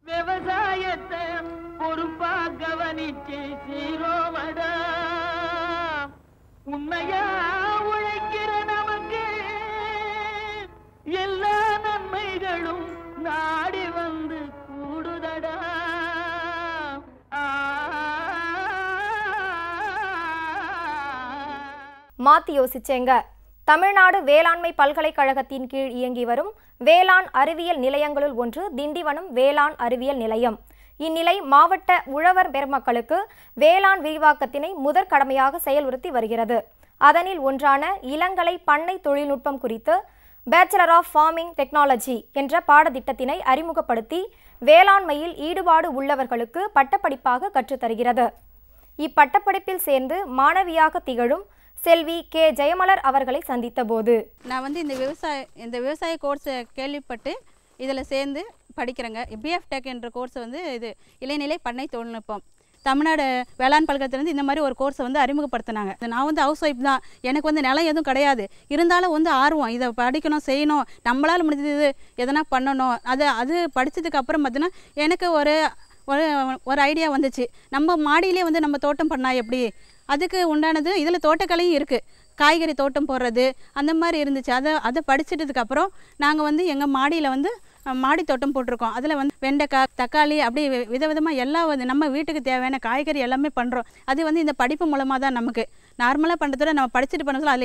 விவசாயத்தை பொறுப்பா கவனிச்சு சீரோவடா உண்மையா உழைக்கிற நமக்கு எல்லா நன்மைகளும் நாடி வந்து கூடுதடா. மாத்தி யோசிச்சேங்க. தமிழ்நாடு வேளாண்மை பல்கலைக்கழகத்தின் கீழ் இயங்கி வரும் வேளாண் அறிவியல் நிலையங்களுள் ஒன்று திண்டிவனம் வேளாண் அறிவியல் நிலையம். இந்நிலை மாவட்ட உழவர் பெருமக்களுக்கு வேளாண் விரிவாக்கத்தினை முதற் கடமையாக செயல்படுத்தி வருகிறது. அதனில் ஒன்றான இளங்கலை பண்ணை தொழில்நுட்பம் குறித்து பேச்சுலர் ஆஃப் ஃபார்மிங் டெக்னாலஜி என்ற பாடத்திட்டத்தினை அறிமுகப்படுத்தி வேளாண்மையில் ஈடுபாடு உள்ளவர்களுக்கு பட்டப்படிப்பாக கற்றுத்தருகிறது. இப்பட்டப்படிப்பில் சேர்ந்து மாணவியாக திகழும் செல்வி கே ஜெயமலர் அவர்களை சந்தித்த போது, நான் இந்த விவசாய கோர்ஸை கேள்விப்பட்டு இதில் சேர்ந்து படிக்கிறேங்க. பிஎஃப் டெக் என்ற கோர்ஸ் இது இளைநிலை பண்ணை தொழில்நுட்பம் தமிழ்நாடு வேளாண் பல்கலைக்கழகத்திலிருந்து இந்த மாதிரி ஒரு கோர்ஸை அறிமுகப்படுத்தினாங்க. நான் ஹவுஸ் ஒய்ஃப் தான், எனக்கு நிலம் எதுவும் கிடையாது. இருந்தாலும் ஆர்வம், இதை படிக்கணும், செய்யணும், நம்மளால் முடிஞ்சது எதனா பண்ணணும். அது படித்ததுக்கு அப்புறம் பார்த்தீங்கன்னா எனக்கு ஒரு ஐடியா வந்துச்சு. நம்ம மாடியிலே நம்ம தோட்டம் பண்ணால் எப்படி, அதுக்கு உண்டானது இதில் தோட்டக்கலையும் இருக்குது. காய்கறி தோட்டம் போடுறது அந்த மாதிரி இருந்துச்சு. அதை படிச்சிட்டதுக்கப்புறம் நாங்கள் எங்கள் மாடியில் மாடி தோட்டம் போட்டிருக்கோம். அதில் வெண்டைக்காய், தக்காளி, அப்படி விதவிதமாக எல்லாம் நம்ம வீட்டுக்கு தேவையான காய்கறி எல்லாமே பண்ணுறோம். அது இந்த படிப்பு மூலமாக தான் நமக்கு நார்மலாக பண்ணுறதோட நம்ம படிச்சுட்டு பண்ண சொல்ல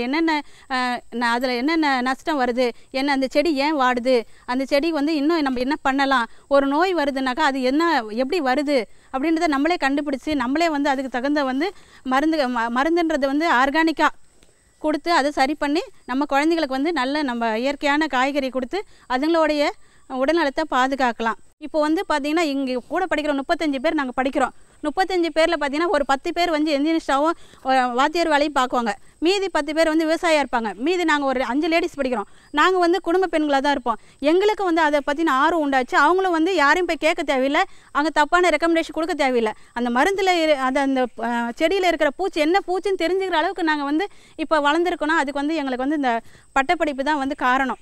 அதில் என்னென்ன நஷ்டம் வருது, அந்த செடி ஏன் வாடுது, அந்த செடி இன்னும் நம்ம என்ன பண்ணலாம், ஒரு நோய் வருதுனாக்கா அது எப்படி வருது அப்படின்றத நம்மளே கண்டுபிடிச்சி நம்மளே அதுக்கு தகுந்த மருந்துன்றது ஆர்கானிக்காக கொடுத்து அதை சரி பண்ணி நம்ம குழந்தைங்களுக்கு நல்ல நம்ம இயற்கையான காய்கறி கொடுத்து அதுங்களுடைய உடல்நலத்தை பாதுகாக்கலாம். இப்போ பார்த்திங்கன்னா இங்கே கூட படிக்கிற 35 பேர் நாங்கள் படிக்கிறோம். 35 பேரில் பார்த்திங்கன்னா ஒரு 10 பேர் என்ஜினியரிஸ்டாகவும் வாத்தியார் வேலையும் பார்க்குவாங்க. மீதி 10 பேர் விவசாயியாக இருப்பாங்க. மீதி நாங்கள் ஒரு 5 லேடிஸ் படிக்கிறோம். நாங்கள் குடும்ப பெண்களாக தான் இருப்போம். எங்களுக்கு அதை பற்றின ஆர்வம் உண்டாச்சு. அவங்களும் யாரையும் போய் கேட்க தேவையில்லை, அங்கே தப்பான ரெக்கமெண்டேஷன் கொடுக்க தேவையில்லை. அந்த மருந்தில் அந்த செடியில் இருக்கிற பூச்சி என்ன பூச்சின்னு தெரிஞ்சுக்கிற அளவுக்கு நாங்கள் இப்போ வளர்ந்துருக்கணும். அதுக்கு எங்களுக்கு இந்த பட்டப்படிப்பு தான் காரணம்.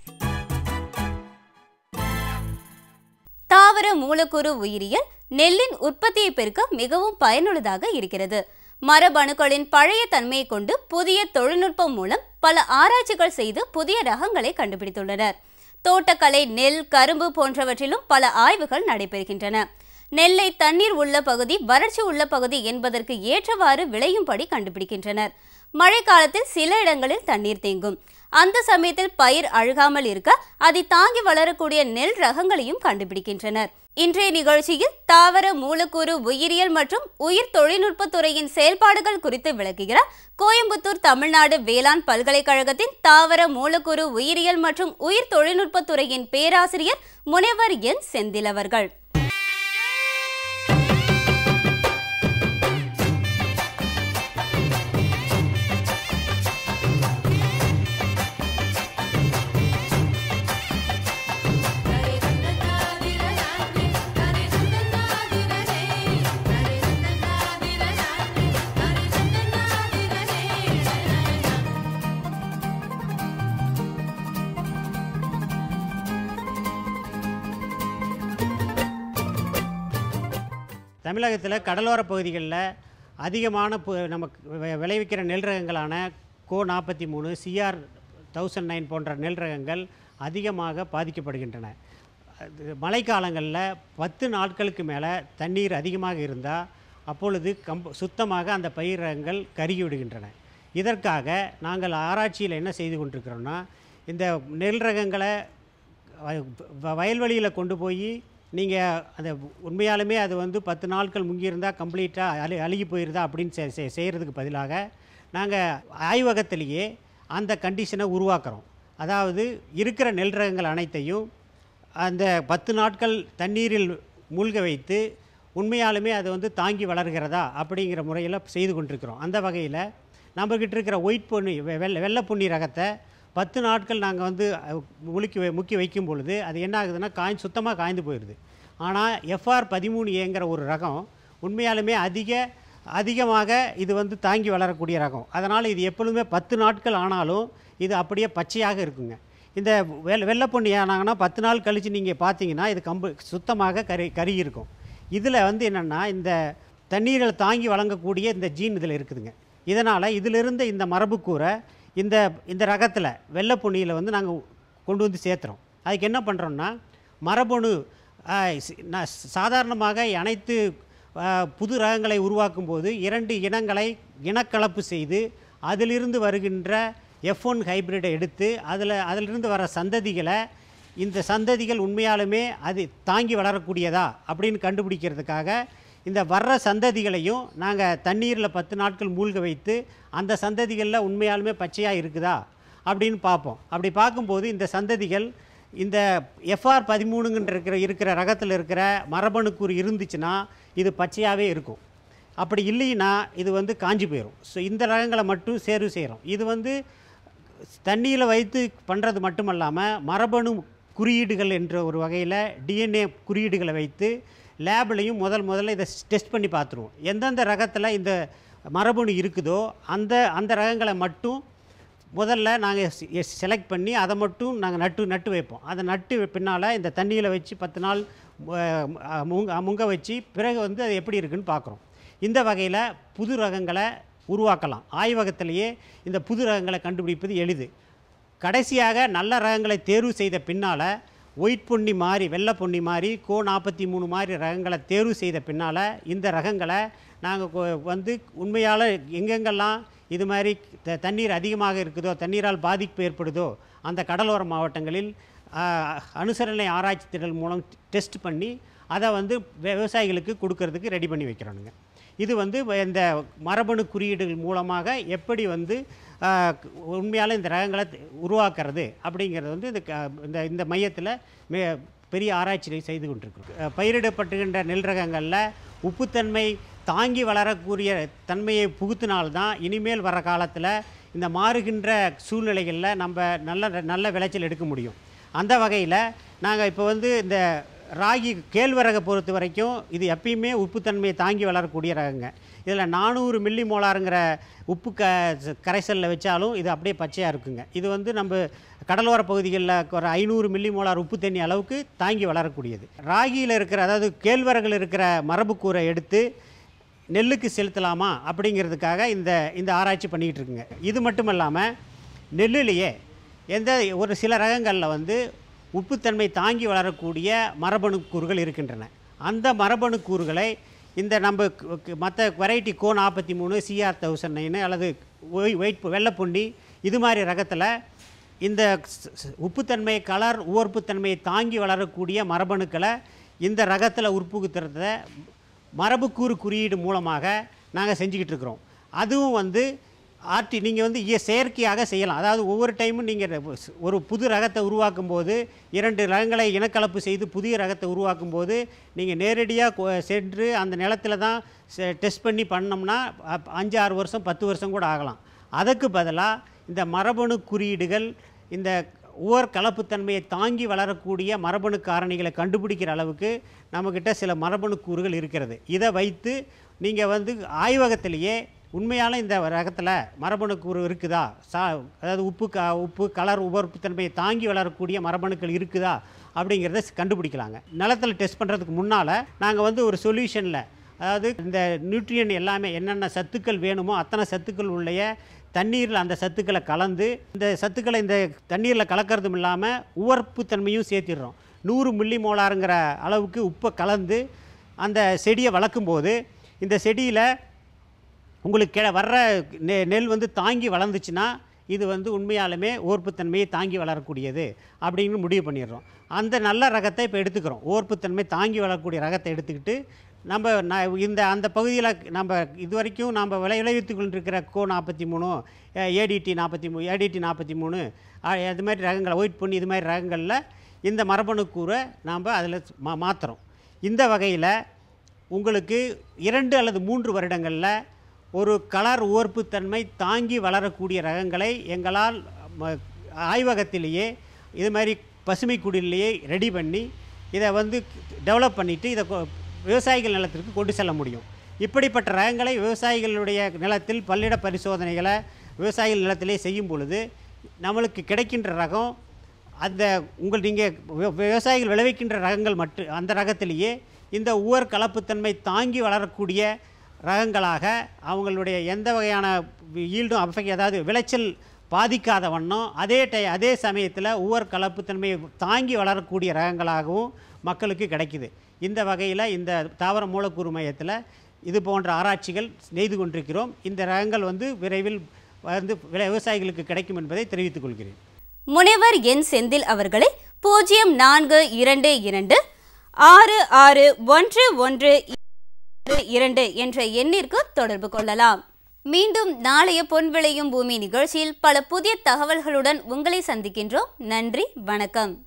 தாவர மூலக்கூறு உயிரியல் நெல்லின் உற்பத்தியை பெருக்க மிகவும் பயனுள்ளதாக இருக்கிறது. மரபணுக்களின் பழைய தன்மையை கொண்டு புதிய தொழில்நுட்பம் மூலம் பல ஆராய்ச்சிகள் செய்து புதிய ரகங்களை கண்டுபிடித்துள்ளனர். தோட்டக்கலை, நெல், கரும்பு போன்றவற்றிலும் பல ஆய்வுகள் நடைபெறுகின்றன. நெல்லை தண்ணீர் உள்ள பகுதி, வறட்சி உள்ள பகுதி என்பதற்கு ஏற்றவாறு விளையும்படி கண்டுபிடிக்கின்றனர். மழை காலத்தில் சில இடங்களில் தண்ணீர் தேங்கும். அந்த சமயத்தில் பயிர் அழுகாமல் இருக்க அதை தாங்கி வளரக்கூடிய நெல் ரகங்களையும் கண்டுபிடிக்கின்றனர். இன்றைய நிகழ்ச்சியில் தாவர மூலக்கூறு உயிரியல் மற்றும் உயிர் தொழில்நுட்பத்துறையின் செயல்பாடுகள் குறித்து விளக்குகிறார் கோயம்புத்தூர் தமிழ்நாடு வேளாண் பல்கலைக்கழகத்தின் தாவர மூலக்கூறு உயிரியல் மற்றும் உயிர் தொழில்நுட்பத்துறையின் பேராசிரியர் முனைவர் என் செந்தில் அவர்கள். தமிழகத்தில் கடலோர பகுதிகளில் அதிகமான நமக்கு விளைவிக்கிற நெல் ரகங்களான கோ 43, சிஆர் 1009 போன்ற நெல் ரகங்கள் அதிகமாக பாதிக்கப்படுகின்றன. மழைக்காலங்களில் 10 நாட்களுக்கு மேலே தண்ணீர் அதிகமாக இருந்தால் அப்பொழுது சுத்தமாக அந்த பயிர் ரகங்கள் கருகி விடுகின்றன. இதற்காக நாங்கள் ஆராய்ச்சியில் என்ன செய்து கொண்டிருக்கிறோன்னா, இந்த நெல் ரகங்களை வயல்வெளியில் கொண்டு போய் நீங்கள் அந்த உண்மையாலுமே அது 10 நாட்கள் முங்கியிருந்தால் கம்ப்ளீட்டாக அழுகி போயிருந்தா அப்படின்னு செய்கிறதுக்கு பதிலாக நாங்கள் ஆய்வகத்திலேயே அந்த கண்டிஷனை உருவாக்குறோம். அதாவது இருக்கிற நெல் ரகங்கள் அனைத்தையும் அந்த 10 நாட்கள் தண்ணீரில் மூழ்க வைத்து உண்மையாலுமே அது தாங்கி வளர்கிறதா அப்படிங்கிற முறையில் செய்து கொண்டிருக்கிறோம். அந்த வகையில் நம்மக்கிட்ட இருக்கிற ஒயிட் பொன்னி வெள்ளை பொன்னி ரகத்தை 10 நாட்கள் நாங்கள் முக்கி வைக்கும் பொழுது அது என்ன ஆகுதுன்னா சுத்தமாக காய்ந்து போயிடுது. ஆனால் FR13Aங்கிற ஒரு ரகம் உண்மையாலுமே அதிகமாக இது தாங்கி வளரக்கூடிய ரகம். அதனால் இது எப்பொழுதுமே 10 நாட்கள் ஆனாலும் இது அப்படியே பச்சையாக இருக்குங்க. இந்த வெள்ளை பொன்னி ஆனாங்கன்னா 10 நாள் கழித்து நீங்கள் பார்த்தீங்கன்னா இது சுத்தமாக கறி இருக்கும். இதில் வந்து என்னென்னா இந்த தண்ணீரில் தாங்கி வழங்கக்கூடிய இந்த ஜீன் இதில் இருக்குதுங்க. இதனால் இதிலிருந்து இந்த மரபுக்கூரை இந்த ரகத்தில் வெள்ளை பொன்னியில் வந்து நாங்கள் கொண்டு வந்து சேர்த்துறோம். அதுக்கு என்ன பண்ணுறோன்னா மரபணு சாதாரணமாக அனைத்து புது ரகங்களை உருவாக்கும் போது 2 இனங்களை இனக்கலப்பு செய்து அதிலிருந்து வருகின்ற F1 ஹைப்ரிடை எடுத்து அதிலிருந்து வர சந்ததிகளை இந்த சந்ததிகள் உண்மையாலுமே அது தாங்கி வளரக்கூடியதா அப்படின்னு கண்டுபிடிக்கிறதுக்காக இந்த வர்ற சந்ததிகளையும் நாங்கள் தண்ணீரில் 10 நாட்கள் மூழ்க வைத்து அந்த சந்ததிகளில் உண்மையாலுமே பச்சையாக இருக்குதா அப்படின்னு பார்ப்போம். அப்படி பார்க்கும்போது இந்த சந்ததிகள் இந்த FR13 இருக்கிற ரகத்தில் இருக்கிற மரபணுக்கூறு இருந்துச்சுன்னா இது பச்சையாகவே இருக்கும். அப்படி இல்லைன்னா இது வந்து காஞ்சி போயிடும். ஸோ இந்த ரகங்களை மட்டும் தேர்வு செய்கிறோம். இது வந்து தண்ணியில் வைத்து பண்ணுறது மட்டுமல்லாமல் மரபணு குறியீடுகள் என்ற ஒரு வகையில் DNA குறியீடுகளை வைத்து லேப்லையும் முதல்ல இதை டெஸ்ட் பண்ணி பார்த்துருவோம். எந்தெந்த ரகத்தில் இந்த மரபணு இருக்குதோ அந்த ரகங்களை மட்டும் முதல்ல நாங்கள் செலக்ட் பண்ணி அதை மட்டும் நாங்கள் நட்டு வைப்போம். அதை நட்டு பின்னால் இந்த தண்ணியில் வச்சு 10 நாள் முங்க வச்சு பிறகு வந்து அது எப்படி இருக்குன்னு பார்க்குறோம். இந்த வகையில் புது ரகங்களை உருவாக்கலாம். ஆய்வகத்திலேயே இந்த புது ரகங்களை கண்டுபிடிப்பது எளிது. கடைசியாக நல்ல ரகங்களை தேர்வு செய்த பின்னால் ஒயிட் பொன்னி மாதிரி வெள்ளை பொன்னி மாதிரி Co43 மாதிரி ரகங்களை தேர்வு செய்த பின்னால் இந்த ரகங்களை நாங்கள் வந்து உண்மையால் எங்கெங்கெல்லாம் இது மாதிரி தண்ணீர் அதிகமாக இருக்குதோ தண்ணீரால் பாதிப்பு ஏற்படுதோ அந்த கடலோர மாவட்டங்களில் அனுசரணை ஆராய்ச்சி திட்டல் மூலம் டெஸ்ட் பண்ணி அதை வந்து விவசாயிகளுக்கு கொடுக்கறதுக்கு ரெடி பண்ணி வைக்கிறோனுங்க. இது வந்து இந்த மரபணு குறியீடுகள் மூலமாக எப்படி வந்து உண்மையால் இந்த ரகங்களை உருவாக்குறது அப்படிங்கிறது வந்து இந்த மையத்தில் பெரிய ஆராய்ச்சியை செய்து கொண்டிருக்கிறோம். பயிரிடப்பட்டுகின்ற நெல் ரகங்களில் உப்புத்தன்மை தாங்கி வளரக்கூடிய தன்மையை புகுத்தினால்தான் இனிமேல் வர காலத்தில் இந்த மாறுகின்ற சூழ்நிலைகளில் நம்ம நல்ல விளைச்சல் எடுக்க முடியும். அந்த வகையில் நாங்கள் இப்போ வந்து இந்த ராகி கேழ்வரகை பொறுத்த வரைக்கும் இது எப்பயுமே உப்புத்தன்மையை தாங்கி வளரக்கூடிய ரகங்க. இதில் 400 மில்லி மோலாருங்கிற உப்பு கரைசலில் வச்சாலும் இது அப்படியே பச்சையாக இருக்குங்க. இது வந்து நம்ம கடலோர பகுதிகளில் ஒரு 500 மில்லி மோலார் உப்பு தண்ணி அளவுக்கு தாங்கி வளரக்கூடியது. ராகியில் இருக்கிற அதாவது கேழ்வரகில் இருக்கிற மரபுக்கூரை எடுத்து நெல்லுக்கு செலுத்தலாமா அப்படிங்கிறதுக்காக இந்த ஆராய்ச்சி பண்ணிக்கிட்டு இருக்குங்க. இது மட்டும் இல்லாமல் நெல்லுலேயே ஒரு சில ரகங்களில் வந்து உப்புத்தன்மை தாங்கி வளரக்கூடிய மரபணு கூறுகள் இருக்கின்றன. அந்த மரபணு கூறுகளை இந்த நம்ம மற்ற வெரைட்டி Co43 CR1009 அல்லது வெள்ளை பொன்னி இது மாதிரி ரகத்தில் இந்த உப்புத்தன்மை கலர் உவர்ப்புத்தன்மையை தாங்கி வளரக்கூடிய மரபணுக்களை இந்த ரகத்தில் உட்புகுத்துறத மரபுக்கூறு குறியீடு மூலமாக நாங்கள் செஞ்சுக்கிட்டு இருக்கிறோம். அதுவும் வந்து நீங்கள் வந்து செயற்கையாக செய்யலாம். அதாவது ஒவ்வொரு டைமும் நீங்கள் ஒரு புது ரகத்தை உருவாக்கும் போது 2 ரகங்களை இனக்கலப்பு செய்து புதிய ரகத்தை உருவாக்கும் போது நீங்கள் நேரடியாக சென்று அந்த நிலத்தில் தான் டெஸ்ட் பண்ணி பண்ணோம்னா 5-6 வருஷம் 10 வருஷம் கூட ஆகலாம். அதுக்கு பதிலாக இந்த மரபணு குறியீடுகள் இந்த உவர் கலப்புத்தன்மையை தாங்கி வளரக்கூடிய மரபணு காரணிகளை கண்டுபிடிக்கிற அளவுக்கு நம்மக்கிட்ட சில மரபணு கூறுகள் இருக்கிறது. இதை வைத்து நீங்கள் வந்து ஆய்வகத்திலேயே உண்மையான இந்த ரகத்தில் மரபணு கூறு இருக்குதா, அதாவது உப்பு கலர் உவர்ப்புத்தன்மையை தாங்கி வளரக்கூடிய மரபணுக்கள் இருக்குதா அப்படிங்கிறத கண்டுபிடிக்கலாங்க. நிலத்தில் டெஸ்ட் பண்ணுறதுக்கு முன்னால் நாங்கள் வந்து ஒரு சொல்யூஷனில் அதாவது இந்த நியூட்ரியன் எல்லாமே என்னென்ன சத்துக்கள் வேணுமோ அத்தனை சத்துக்கள் உள்ள தண்ணீரில் அந்த சத்துக்களை கலந்து இந்த சத்துக்களை இந்த தண்ணீரில் கலக்கிறதும் இல்லாமல் உவர்ப்புத்தன்மையும் சேர்த்திடுறோம். 100 மில்லி மோலாருங்கிற அளவுக்கு உப்பை கலந்து அந்த செடியை வளர்க்கும்போது இந்த செடியில் உங்களுக்கு வர்ற நெல் வந்து தாங்கி வளர்ந்துச்சுன்னா இது வந்து உண்மையாலுமே ஓர்ப்புத்தன்மையை தாங்கி வளரக்கூடியது அப்படின்னு முடிவு பண்ணிடுறோம். அந்த நல்ல ரகத்தை இப்போ எடுத்துக்கிறோம். ஓர்ப்புத்தன்மை தாங்கி வளரக்கூடிய ரகத்தை எடுத்துக்கிட்டு நம்ம அந்த பகுதியில் நம்ம இது வரைக்கும் நம்ம விளைவித்து கொண்டிருக்கிற Co43 ADT43 அது மாதிரி ரகங்களை ஒயிட் பொன்னி இது மாதிரி ரகங்களில் இந்த மரபணு கூறை நாம் அதில் மாற்றுறோம். இந்த வகையில் உங்களுக்கு 2 அல்லது 3 வருடங்களில் ஒரு கலர் உவர்ப்புத்தன்மை தாங்கி வளரக்கூடிய ரகங்களை எங்களால் ஆய்வகத்திலேயே இது மாதிரி பசுமை குடிலேயே ரெடி பண்ணி இதை வந்து டெவலப் பண்ணிவிட்டு இதை விவசாயிகள் நிலத்திற்கு கொண்டு செல்ல முடியும். இப்படிப்பட்ட ரகங்களை விவசாயிகளுடைய நிலத்தில் பல்லிட பரிசோதனைகளை விவசாயிகள் நிலத்திலே செய்யும் பொழுது நம்மளுக்கு கிடைக்கின்ற ரகம் அந்த நீங்கள் விவசாயிகள் விளைவிக்கின்ற ரகங்கள் மட்டும் அந்த ரகத்திலேயே இந்த உவர் கலப்புத்தன்மை தாங்கி வளரக்கூடிய ரகங்களாக அவங்களுடைய எந்த வகையான ஈல்டும் அதாவது விளைச்சல் பாதிக்காத வண்ணம் அதே சமயத்தில் உவர் கலப்புத்தன்மையை தாங்கி வளரக்கூடிய ரகங்களாகவும் மக்களுக்கு கிடைக்குது. இந்த வகையில் இந்த தாவர மூலக்கூறு மையத்தில் இது போன்ற ஆராய்ச்சிகள் செய்து கொண்டிருக்கிறோம். இந்த ரகங்கள் விரைவில் விவசாயிகளுக்கு கிடைக்கும் என்பதை தெரிவித்துக் கொள்கிறேன். முனைவர் என் செந்தில் அவர்களை 0422 661122 என்ற எண்ணிற்கு தொடர்பு கொள்ளலாம். மீண்டும் நாளைய பொன் விளையும் பூமி நிகழ்ச்சியில் பல புதிய தகவல்களுடன் உங்களை சந்திக்கின்றோம். நன்றி, வணக்கம்.